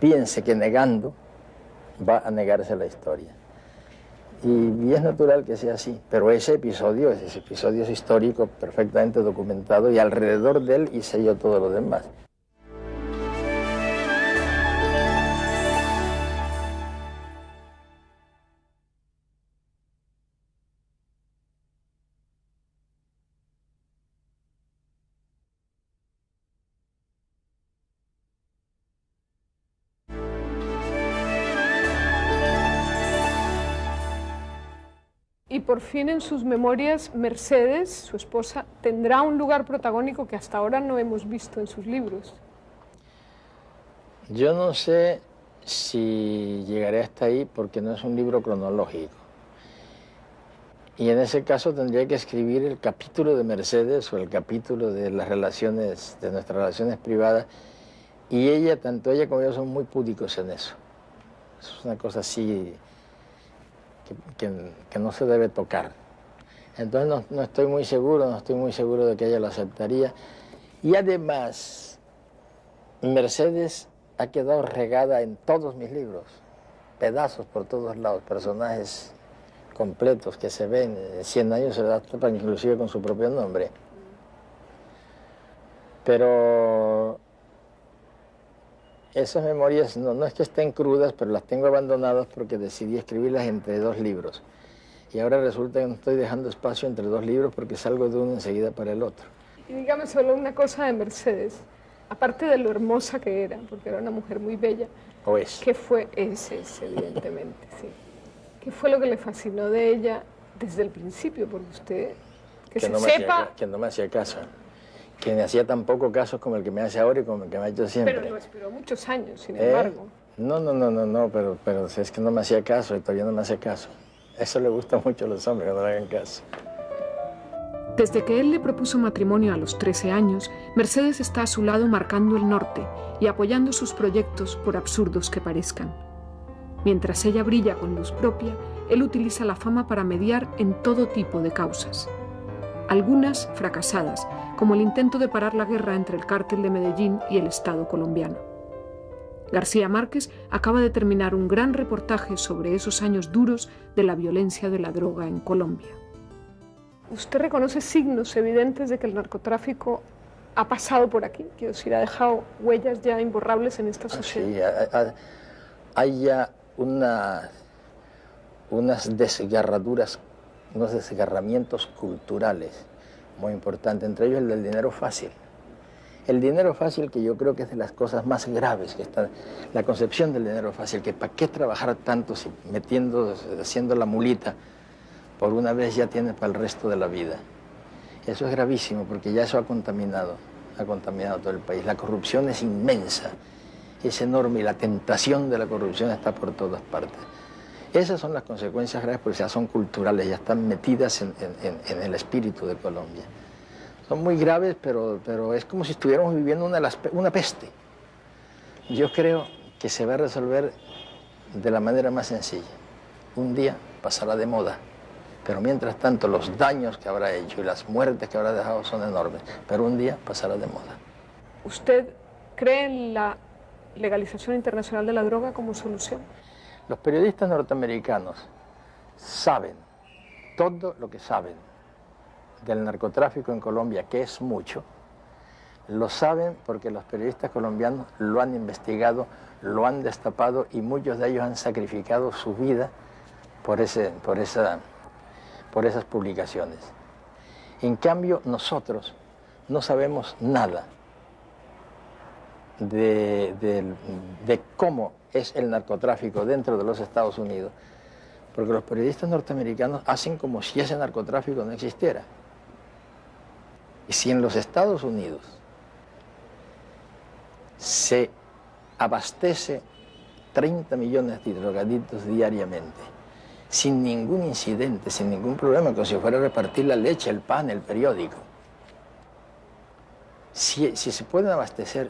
A: piense que negando va a negarse la historia. Y es natural que sea así, pero ese episodio es histórico, perfectamente documentado, y alrededor de él hice yo todo lo demás.
B: Y por fin en sus memorias, Mercedes, su esposa, tendrá un lugar protagónico que hasta ahora no hemos visto en sus libros.
A: Yo no sé si llegaré hasta ahí porque no es un libro cronológico. Y en ese caso tendría que escribir el capítulo de Mercedes o el capítulo de las relaciones, de nuestras relaciones privadas. Y ella, tanto ella como yo, son muy púdicos en eso. Es una cosa así que no se debe tocar. Entonces no estoy muy seguro de que ella lo aceptaría. Y además, Mercedes ha quedado regada en todos mis libros, pedazos por todos lados, personajes completos que se ven, 100 años se la tapan inclusive con su propio nombre. Pero esas memorias no es que estén crudas, pero las tengo abandonadas porque decidí escribirlas entre 2 libros. y ahora resulta que no estoy dejando espacio entre dos libros porque salgo de uno enseguida para el otro.
B: Y dígame solo una cosa de Mercedes, aparte de lo hermosa que era, porque era una mujer muy bella.
A: ¿O es?
B: ¿Qué fue? Es evidentemente, sí. ¿Qué fue lo que le fascinó de ella desde el principio? Porque usted, que
A: no me hacía caso. Que me hacía tan poco caso como el que me hace ahora y como el que me ha hecho siempre.
B: Pero lo esperó muchos años, sin embargo.
A: No, pero es que no me hacía caso y todavía no me hace caso. Eso le gusta mucho a los hombres, que no le hagan caso.
C: Desde que él le propuso matrimonio a los 13 años, Mercedes está a su lado marcando el norte y apoyando sus proyectos por absurdos que parezcan. Mientras ella brilla con luz propia, él utiliza la fama para mediar en todo tipo de causas. Algunas fracasadas, como el intento de parar la guerra entre el cártel de Medellín y el Estado colombiano. García Márquez acaba de terminar un gran reportaje sobre esos años duros de la violencia de la droga en Colombia.
B: ¿Usted reconoce signos evidentes de que el narcotráfico ha pasado por aquí? Quiero decir, ha dejado huellas ya imborrables en esta sociedad.
A: Sí, hay ya unas desgarraduras, unos desgarramientos culturales muy importantes, entre ellos el del dinero fácil. El dinero fácil, que yo creo que es de las cosas más graves que está, la concepción del dinero fácil, que para qué trabajar tanto si haciendo la mulita, por una vez ya tienes para el resto de la vida. Eso es gravísimo porque ya eso ha contaminado todo el país. La corrupción es inmensa, es enorme y la tentación de la corrupción está por todas partes. Esas son las consecuencias graves porque ya son culturales, ya están metidas en el espíritu de Colombia. Son muy graves, pero es como si estuviéramos viviendo una peste. Yo creo que se va a resolver de la manera más sencilla. Un día pasará de moda, pero mientras tanto los daños que habrá hecho y las muertes que habrá dejado son enormes, pero un día pasará de moda.
B: ¿Usted cree en la legalización internacional de la droga como solución?
A: Los periodistas norteamericanos saben todo lo que saben del narcotráfico en Colombia, que es mucho. Lo saben porque los periodistas colombianos lo han investigado, lo han destapado y muchos de ellos han sacrificado su vida por esas publicaciones. En cambio, nosotros no sabemos nada de cómo es el narcotráfico dentro de los Estados Unidos, porque los periodistas norteamericanos hacen como si ese narcotráfico no existiera. Y si en los Estados Unidos se abastece 30 millones de drogadictos diariamente, sin ningún incidente, sin ningún problema, como si fuera a repartir la leche, el pan, el periódico. Si se pueden abastecer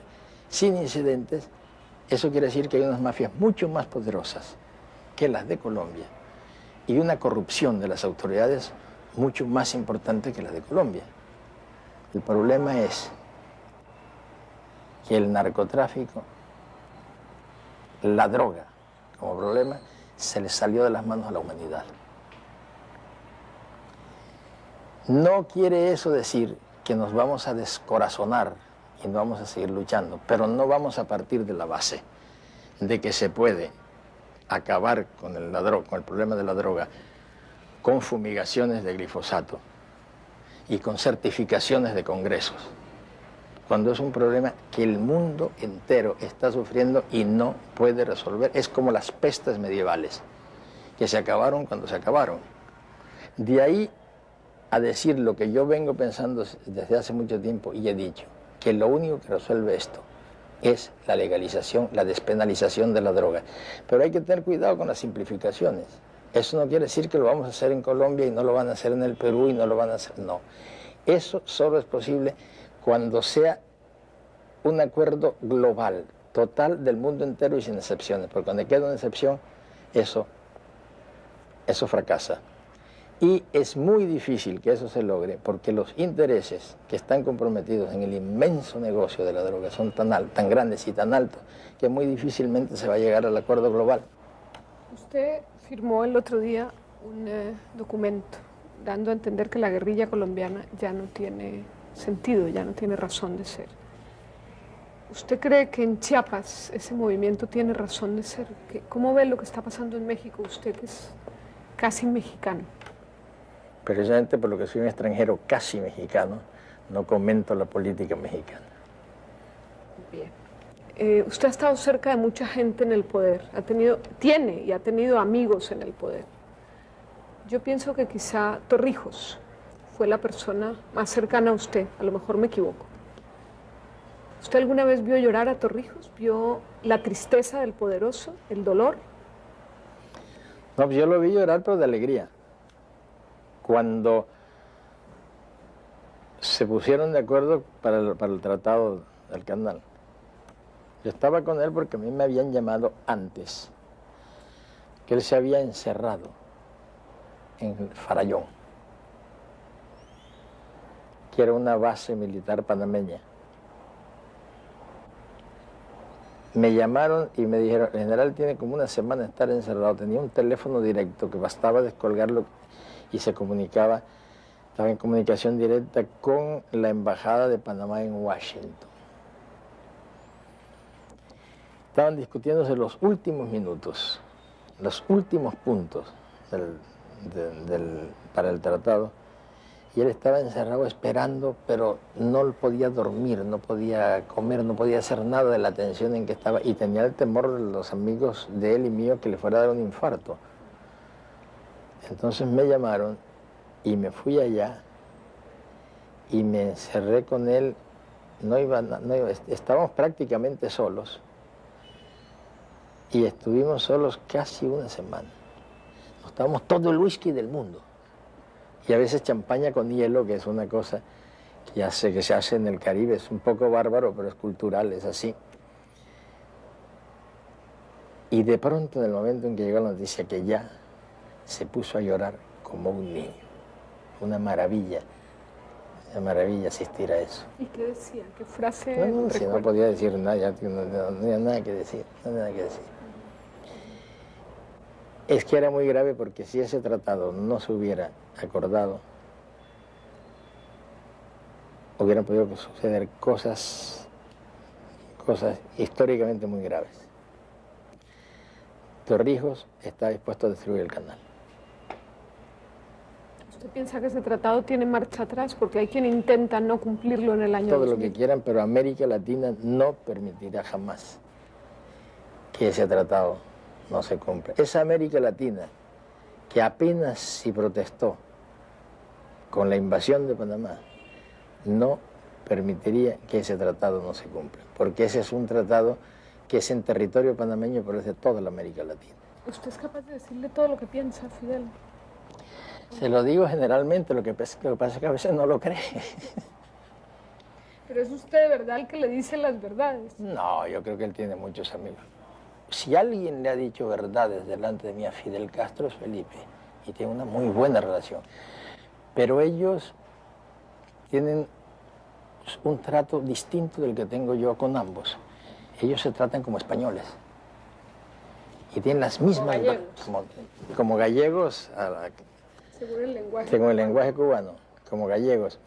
A: sin incidentes, eso quiere decir que hay unas mafias mucho más poderosas que las de Colombia y una corrupción de las autoridades mucho más importante que la de Colombia. El problema es que el narcotráfico, la droga como problema, se le salió de las manos a la humanidad. No quiere eso decir que nos vamos a descorazonar y no vamos a seguir luchando, pero no vamos a partir de la base de que se puede acabar con el problema de la droga con fumigaciones de glifosato y con certificaciones de congresos, cuando es un problema que el mundo entero está sufriendo y no puede resolver. Es como las pestes medievales, que se acabaron cuando se acabaron. De ahí a decir lo que yo vengo pensando desde hace mucho tiempo y he dicho, que lo único que resuelve esto es la legalización, la despenalización de la droga. Pero hay que tener cuidado con las simplificaciones. Eso no quiere decir que lo vamos a hacer en Colombia y no lo van a hacer en el Perú y no lo van a hacer, no. Eso solo es posible cuando sea un acuerdo global, total del mundo entero y sin excepciones, porque cuando queda una excepción, eso fracasa. Y es muy difícil que eso se logre porque los intereses que están comprometidos en el inmenso negocio de la droga son tan grandes y tan altos que muy difícilmente se va a llegar al acuerdo global.
B: Usted firmó el otro día un documento dando a entender que la guerrilla colombiana ya no tiene sentido, ya no tiene razón de ser. ¿Usted cree que en Chiapas ese movimiento tiene razón de ser? ¿Cómo ve lo que está pasando en México, usted que es casi mexicano?
A: Precisamente por lo que soy un extranjero casi mexicano, no comento la política mexicana.
B: Bien. Usted ha estado cerca de mucha gente en el poder, tiene y ha tenido amigos en el poder. Yo pienso que quizá Torrijos fue la persona más cercana a usted, a lo mejor me equivoco. ¿Usted alguna vez vio llorar a Torrijos? ¿Vio la tristeza del poderoso, el dolor?
A: No, pues yo lo vi llorar, pero de alegría. Cuando se pusieron de acuerdo para el tratado del canal. Yo estaba con él porque a mí me habían llamado antes, que él se había encerrado en Farallón, que era una base militar panameña. Me llamaron y me dijeron, el general tiene como una semana de estar encerrado, tenía un teléfono directo que bastaba descolgarlo y se comunicaba, estaba en comunicación directa con la embajada de Panamá en Washington. Estaban discutiéndose los últimos minutos, los últimos puntos para el tratado, y él estaba encerrado esperando, pero no podía dormir, no podía comer, no podía hacer nada de la tensión en que estaba, y tenía el temor de los amigos de él y mío que le fuera a dar un infarto. Entonces me llamaron y me fui allá y me encerré con él. Estábamos prácticamente solos y estuvimos solos casi una semana. Nos tomamos todo el whisky del mundo y a veces champaña con hielo, que es una cosa que se hace en el Caribe, es un poco bárbaro, pero es cultural, es así. Y de pronto, en el momento en que llegó la noticia que ya, se puso a llorar como un niño. Una maravilla asistir a eso.
B: ¿Y qué decía? ¿Qué frase?
A: No podía decir nada, ya no había nada que decir, Es que era muy grave porque si ese tratado no se hubiera acordado, hubieran podido suceder cosas históricamente muy graves. Torrijos está dispuesto a destruir el canal.
B: ¿Usted piensa que ese tratado tiene marcha atrás? Porque hay quien intenta no cumplirlo en el año 2000.
A: Todo lo que quieran, pero América Latina no permitirá jamás que ese tratado no se cumpla. Esa América Latina que apenas si protestó con la invasión de Panamá, no permitiría que ese tratado no se cumpla, porque ese es un tratado que es en territorio panameño, pero es de toda la América Latina.
B: ¿Usted es capaz de decirle todo lo que piensa, Fidel?
A: Se lo digo generalmente, lo que pasa es que a veces no lo cree.
B: ¿Pero es usted de verdad el que le dice las verdades?
A: No, yo creo que él tiene muchos amigos. Si alguien le ha dicho verdades delante de mí a Fidel Castro es Felipe, y tiene una muy buena relación. Pero ellos tienen un trato distinto del que tengo yo con ambos. Ellos se tratan como españoles. Y tienen las mismas... Como gallegos.
B: Según el lenguaje.
A: Según el lenguaje cubano, como gallegos.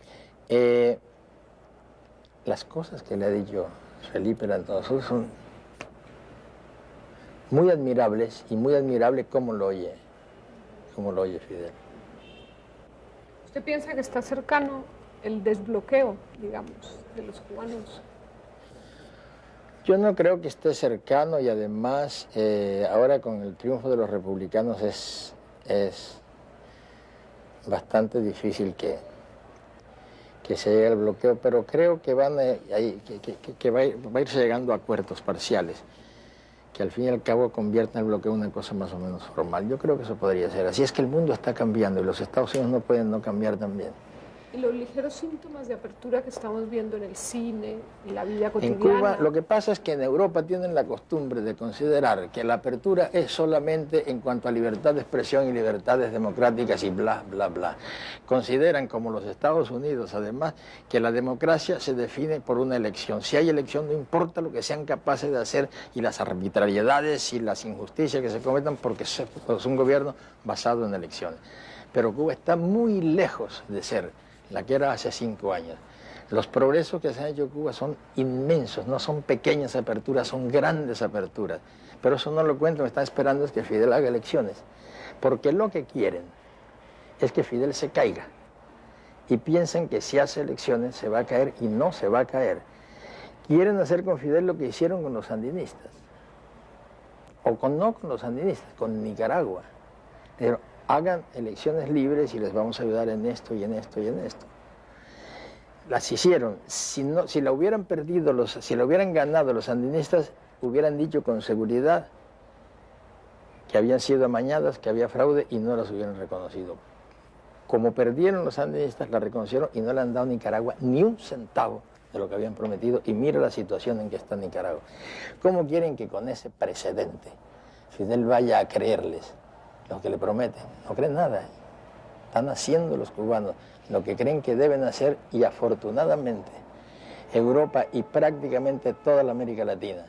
A: Las cosas que le ha dicho Felipe a nosotros son muy admirables, y muy admirable cómo lo oye Fidel.
B: ¿Usted piensa que está cercano el desbloqueo, digamos, de los cubanos?
A: Yo no creo que esté cercano, y además ahora con el triunfo de los republicanos es bastante difícil que se llegue al bloqueo, pero creo que va a irse llegando a acuerdos parciales que al fin y al cabo conviertan el bloqueo en una cosa más o menos formal. Yo creo que eso podría ser. Así es que el mundo está cambiando y los Estados Unidos no pueden no cambiar también.
B: Y los ligeros síntomas de apertura que estamos viendo en el cine, en la vida cotidiana.
A: En Cuba, lo que pasa es que en Europa tienen la costumbre de considerar que la apertura es solamente en cuanto a libertad de expresión y libertades democráticas y bla, bla, bla. Consideran, como los Estados Unidos, además, que la democracia se define por una elección. Si hay elección, no importa lo que sean capaces de hacer y las arbitrariedades y las injusticias que se cometan, porque es un gobierno basado en elecciones. Pero Cuba está muy lejos de ser la que era hace 5 años. Los progresos que se han hecho en Cuba son inmensos, no son pequeñas aperturas, son grandes aperturas. Pero eso no lo cuento, me están esperando es que Fidel haga elecciones. Porque lo que quieren es que Fidel se caiga. Y piensan que si hace elecciones se va a caer, y no se va a caer. Quieren hacer con Fidel lo que hicieron con los sandinistas. No con los sandinistas, con Nicaragua. Dijeron, hagan elecciones libres y les vamos a ayudar en esto y en esto y en esto. Las hicieron. Si la hubieran perdido, si la hubieran ganado los sandinistas, hubieran dicho con seguridad que habían sido amañadas, que había fraude, y no las hubieran reconocido. Como perdieron los sandinistas, la reconocieron y no le han dado a Nicaragua ni un centavo de lo que habían prometido, y mira la situación en que está Nicaragua. ¿Cómo quieren que con ese precedente Fidel vaya a creerles lo que le prometen? No creen nada. Están haciendo los cubanos lo que creen que deben hacer, y afortunadamente Europa y prácticamente toda la América Latina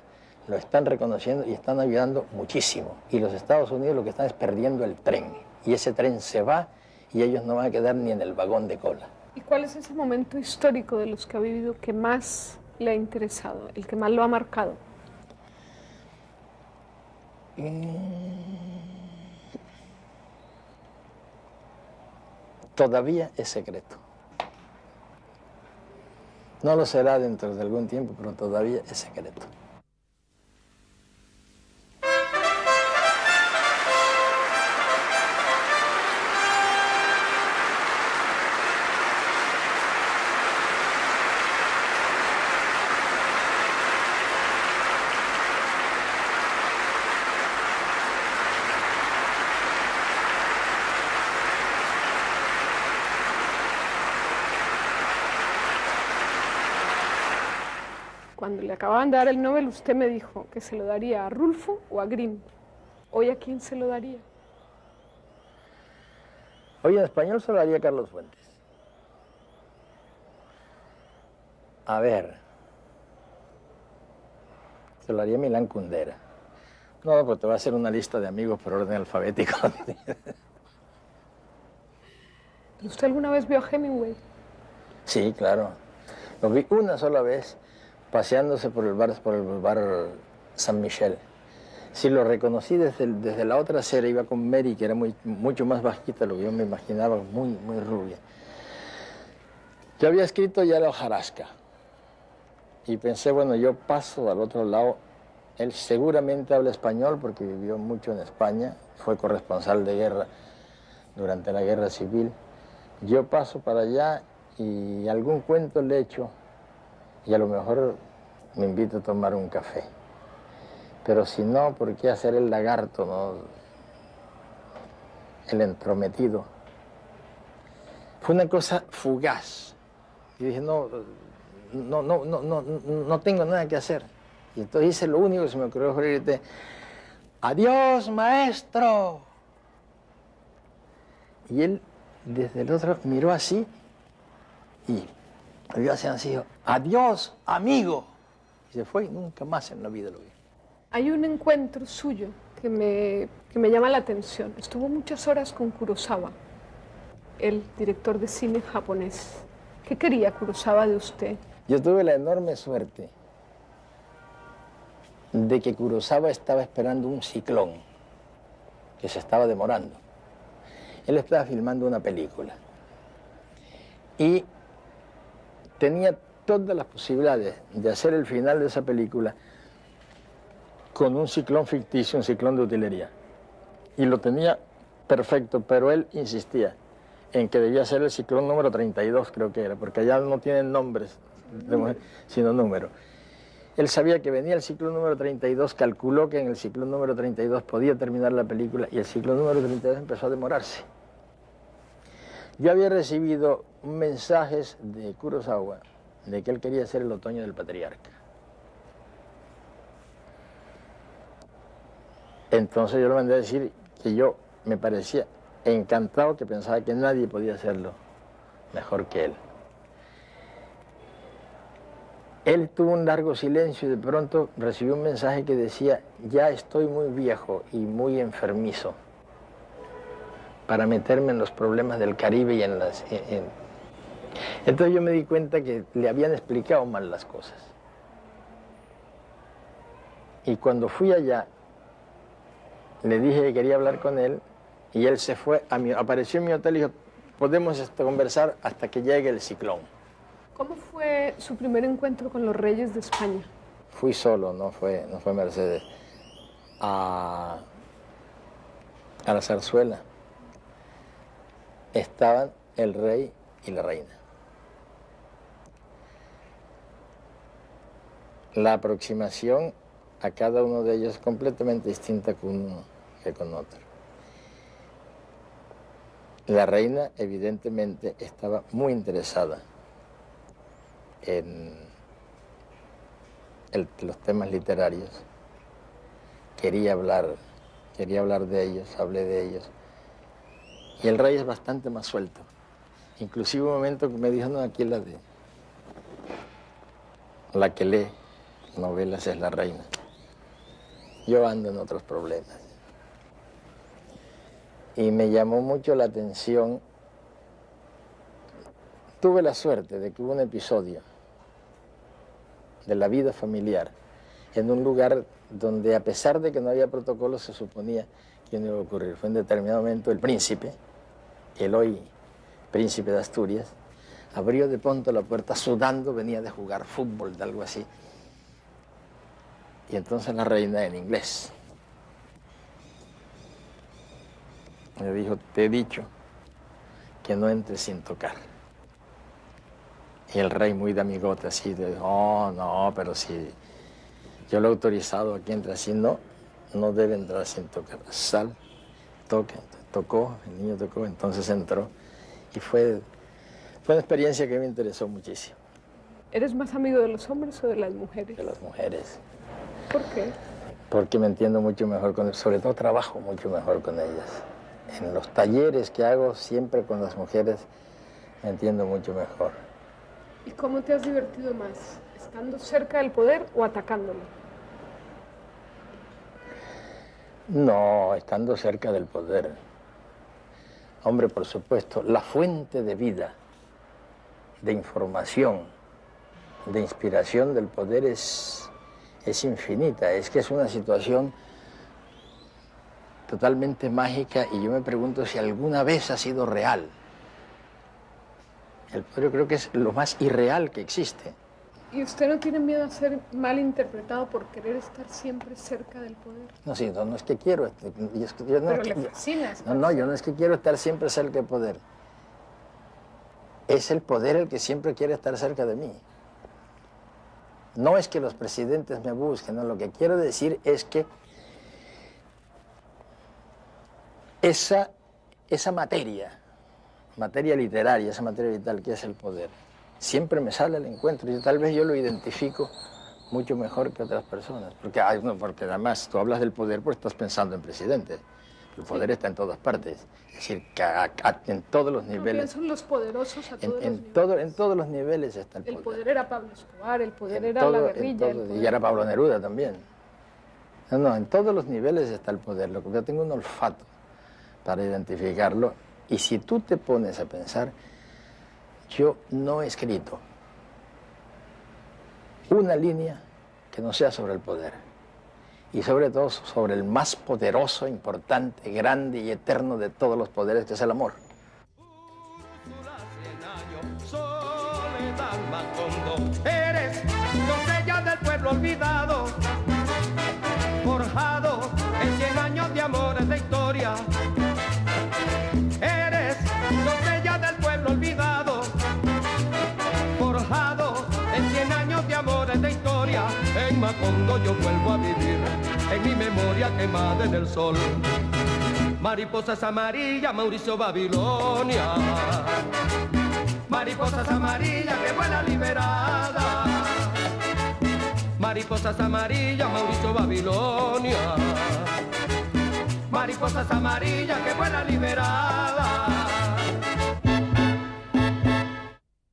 A: lo están reconociendo y están ayudando muchísimo. Y los Estados Unidos lo que están es perdiendo el tren, y ese tren se va y ellos no van a quedar ni en el vagón de cola.
B: ¿Y cuál es ese momento histórico de los que ha vivido que más le ha interesado, el que más lo ha marcado?
A: Todavía es secreto. No lo será dentro de algún tiempo, pero todavía es secreto.
B: Cuando le acababan de dar el Nobel, usted me dijo que se lo daría a Rulfo o a Grimm. ¿Hoy a quién se lo daría?
A: Hoy en español se lo daría a Carlos Fuentes. A ver, se lo daría a Milán Kundera. No, pues te voy a hacer una lista de amigos por orden alfabético.
B: ¿Usted alguna vez vio a Hemingway?
A: Sí, claro. Lo vi una sola vez paseándose por el bar San Michel. Sí, lo reconocí desde la otra acera, iba con Mary, que era mucho más bajita de lo que yo me imaginaba, muy rubia. Yo había escrito ya la hojarasca y pensé, bueno, yo paso al otro lado. Él seguramente habla español porque vivió mucho en España, fue corresponsal de guerra durante la guerra civil. Yo paso para allá y algún cuento le echo, y a lo mejor me invito a tomar un café. Pero si no, ¿por qué hacer el lagarto, no? El entrometido. Fue una cosa fugaz. Y dije, no tengo nada que hacer. Y entonces hice lo único que se me ocurrió, fue gritar, ¡adiós, maestro! Y él, desde el otro, miró así y yo hacía así, ¡adiós, amigo! Y se fue y nunca más en la vida lo vi.
B: Hay un encuentro suyo que me llama la atención. Estuvo muchas horas con Kurosawa, el director de cine japonés. ¿Qué quería Kurosawa de usted?
A: Yo tuve la enorme suerte de que Kurosawa estaba esperando un ciclón que se estaba demorando. Él estaba filmando una película y tenía todas las posibilidades de hacer el final de esa película con un ciclón ficticio, un ciclón de utilería. Y lo tenía perfecto, pero él insistía en que debía ser el ciclón número 32, creo que era, porque allá no tienen nombres, sino números. Él sabía que venía el ciclón número 32, calculó que en el ciclón número 32 podía terminar la película, y el ciclón número 32 empezó a demorarse. Yo había recibido mensajes de Kurosawa de que él quería hacer El otoño del patriarca. Entonces yo le mandé a decir que yo me parecía encantado, que pensaba que nadie podía hacerlo mejor que él. Él tuvo un largo silencio y de pronto recibió un mensaje que decía, ya estoy muy viejo y muy enfermizo para meterme en los problemas del Caribe y en las... Entonces yo me di cuenta que le habían explicado mal las cosas. Y cuando fui allá, le dije que quería hablar con él Y él se fue, apareció en mi hotel y dijo, podemos conversar hasta que llegue el ciclón.
B: ¿Cómo fue su primer encuentro con los reyes de España?
A: Fui solo, no fue Mercedes, a la zarzuela. Estaban el rey y la reina. La aproximación a cada uno de ellos es completamente distinta con uno que con otro. La reina, evidentemente, estaba muy interesada en los temas literarios. Quería hablar de ellos, hablé de ellos. Y el rey es bastante más suelto. Inclusive un momento que me dijo, no, aquí la que lee novelas es la reina. Yo ando en otros problemas. Y me llamó mucho la atención. Tuve la suerte de que hubo un episodio de la vida familiar en un lugar donde, a pesar de que no había protocolo, se suponía que no iba a ocurrir. Fue en determinado momento el príncipe, el hoy príncipe de Asturias, abrió de pronto la puerta sudando, venía de jugar fútbol, de algo así. Y entonces la reina, en inglés, me dijo, te he dicho que no entres sin tocar. Y el rey, muy de amigote, así, de, oh, no, pero si yo lo he autorizado a que entre así, no debe entrar sin tocar. Sal, toca. Tocó, el niño tocó, entonces entró. Y fue una experiencia que me interesó muchísimo.
B: ¿Eres más amigo de los hombres o de las mujeres?
A: De las mujeres.
B: ¿Por qué?
A: Porque me entiendo mucho mejor con ellas, sobre todo trabajo mucho mejor con ellas. En los talleres que hago siempre con las mujeres me entiendo mucho mejor.
B: ¿Y cómo te has divertido más? ¿Estando cerca del poder o atacándolo?
A: No, estando cerca del poder. Hombre, por supuesto, la fuente de vida, de información, de inspiración del poder es infinita. Es que es una situación totalmente mágica y yo me pregunto si alguna vez ha sido real. El poder, yo creo que es lo más irreal que existe.
B: ¿Y usted no tiene miedo a ser mal interpretado por querer estar siempre cerca del poder?
A: No, sí, no es que quiero. Yo no,
B: pero le fascina.
A: No, yo no es que quiero estar siempre cerca del poder. Es el poder el que siempre quiere estar cerca de mí. No es que los presidentes me busquen, no, lo que quiero decir es que esa materia literaria, esa materia vital que es el poder, siempre me sale al encuentro y tal vez yo lo identifico mucho mejor que otras personas. Porque además tú hablas del poder porque estás pensando en presidente. El poder está en todas partes. Es decir, que en todos los niveles.
B: Pienso en los poderosos a todos los niveles.
A: En todos los niveles está el poder.
B: El poder era Pablo Escobar, el poder era la guerrilla.
A: Y era Pablo Neruda también. No, en todos los niveles está el poder. Lo que yo tengo un olfato para identificarlo. Y si tú te pones a pensar, yo no he escrito una línea que no sea sobre el poder. Y sobre todo sobre el más poderoso, importante, grande y eterno de todos los poderes, que es el amor.
D: Eres doncella del pueblo olvidado, forjado en 100 años de amores de historia. Eres doncella del pueblo olvidado, forjado en 100 años de amores de historia. En Macondo yo vuelvo a vivir, en mi memoria quemada en el sol. Mariposas amarillas, Mauricio Babilonia. Mariposas amarillas que vuelan liberada. Mariposas amarillas, Mauricio Babilonia. Mariposas amarillas que vuelan liberadas.